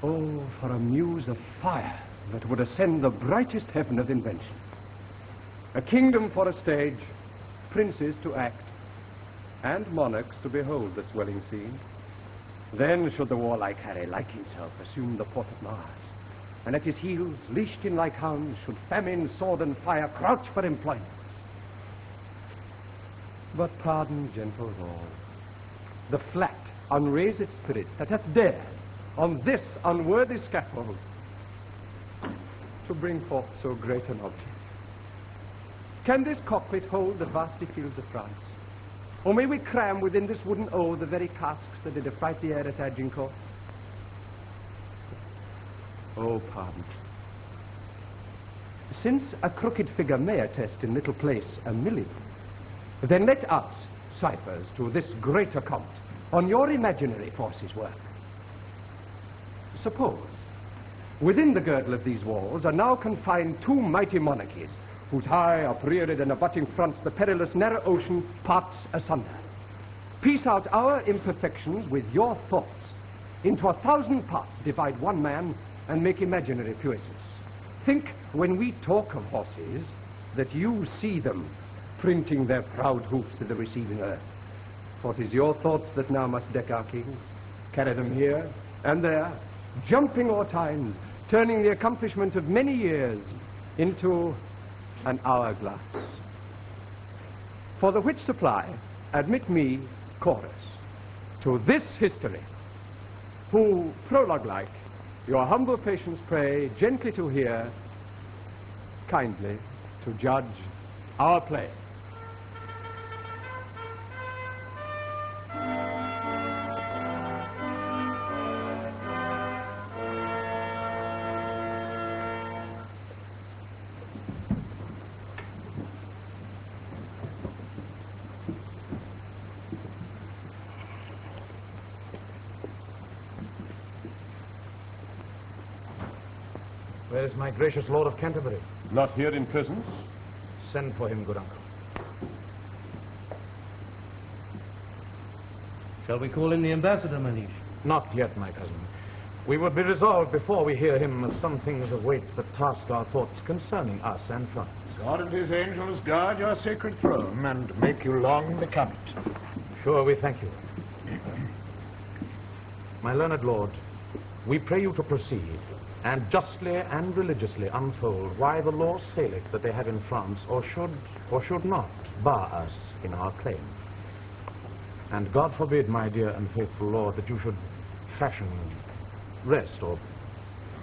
Oh, for a muse of fire that would ascend the brightest heaven of invention. A kingdom for a stage, princes to act, and monarchs to behold the swelling scene. Then should the warlike Harry, like himself, assume the port of Mars, and at his heels, leashed in like hounds, should famine, sword, and fire crouch for employment. But pardon, gentle all, the flat, unraised spirit that hath dared, on this unworthy scaffold, to bring forth so great an object. Can this cockpit hold the vasty fields of France? Or may we cram within this wooden O the very casks that did affright the air at Agincourt? Oh, pardon. Since a crooked figure may attest in little place a million, then let us, ciphers to this great account, on your imaginary forces work. Suppose, within the girdle of these walls are now confined two mighty monarchies, whose high, upreared, and abutting fronts the perilous narrow ocean parts asunder. Piece out our imperfections with your thoughts. Into 1,000 parts divide one man, and make imaginary puissance. Think, when we talk of horses, that you see them, printing their proud hoofs to the receiving earth. For 'tis your thoughts that now must deck our kings, carry them here and there, jumping o'er times, turning the accomplishment of many years into an hourglass. For the which supply, admit me, chorus, to this history, who, prologue-like, your humble patience pray, gently to hear, kindly to judge our play. Where is my gracious Lord of Canterbury? Not here in presence. Send for him, good uncle. Shall we call in the ambassador, Manish? Not yet, my cousin. We will be resolved before we hear him that some things await that task our thoughts concerning us and France. God and his angels guard your sacred throne and make you long become it. Sure, we thank you. My learned lord, we pray you to proceed, and justly and religiously unfold why the law saileth that they have in France, or should not, bar us in our claim. And God forbid, my dear and faithful lord, that you should fashion, rest, or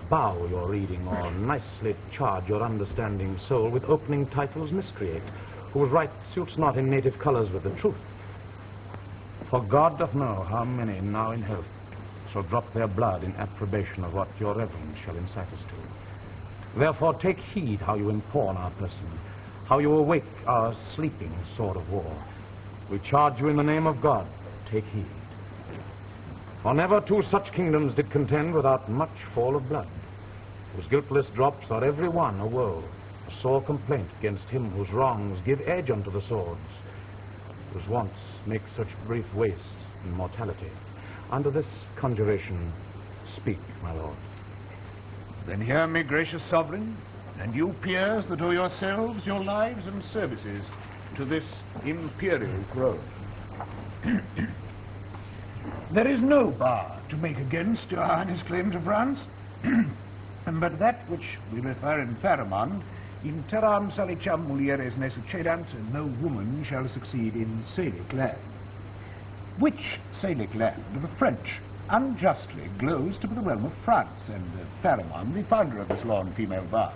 bow your reading, or nicely charge your understanding soul with opening titles miscreate, whose right suits not in native colours with the truth. For God doth know how many now in health shall drop their blood in approbation of what your reverence shall incite us to. Therefore take heed how you impawn our person, how you awake our sleeping sword of war. We charge you in the name of God, take heed. For never two such kingdoms did contend without much fall of blood, whose guiltless drops are every one a woe, a sore complaint against him whose wrongs give edge unto the swords, whose wants make such brief waste in mortality. Under this conjuration, speak, my lord. Then hear me, gracious sovereign, and you peers that owe yourselves your lives and services to this imperial throne. There is no bar to make against your Highness' claim to France, but that which we refer in Pharamond, in terram saliciam mulieres ne succedant, no woman shall succeed in Salic land. Which Salic land the French unjustly glows to be the realm of France, and Pharamond the founder of this law and female bar.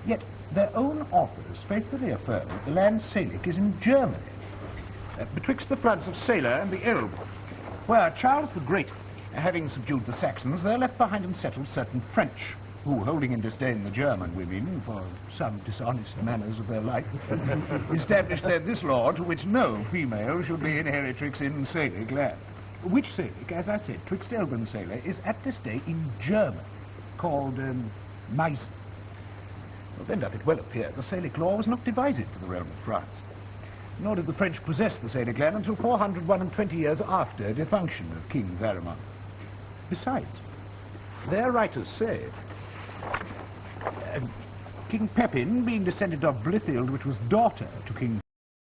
Yet their own authors faithfully affirm that the land Salic is in Germany, betwixt the floods of Saler and the Elbe, where Charles the Great, having subdued the Saxons, there left behind and settled certain French, who, holding in disdain the German women for some dishonest manners of their life, established there this law to which no female should be inheritrix in Salic land. Which Salic, as I said, twixt Elbe and Saler, is at this day in German, called Meissen. Well, then doth it well appear the Salic law was not devised for the realm of France, nor did the French possess the Salic land until 421 years after defunction of King Pharamond. Besides, Their writers say King Pepin, being descended of Blithild, which was daughter to King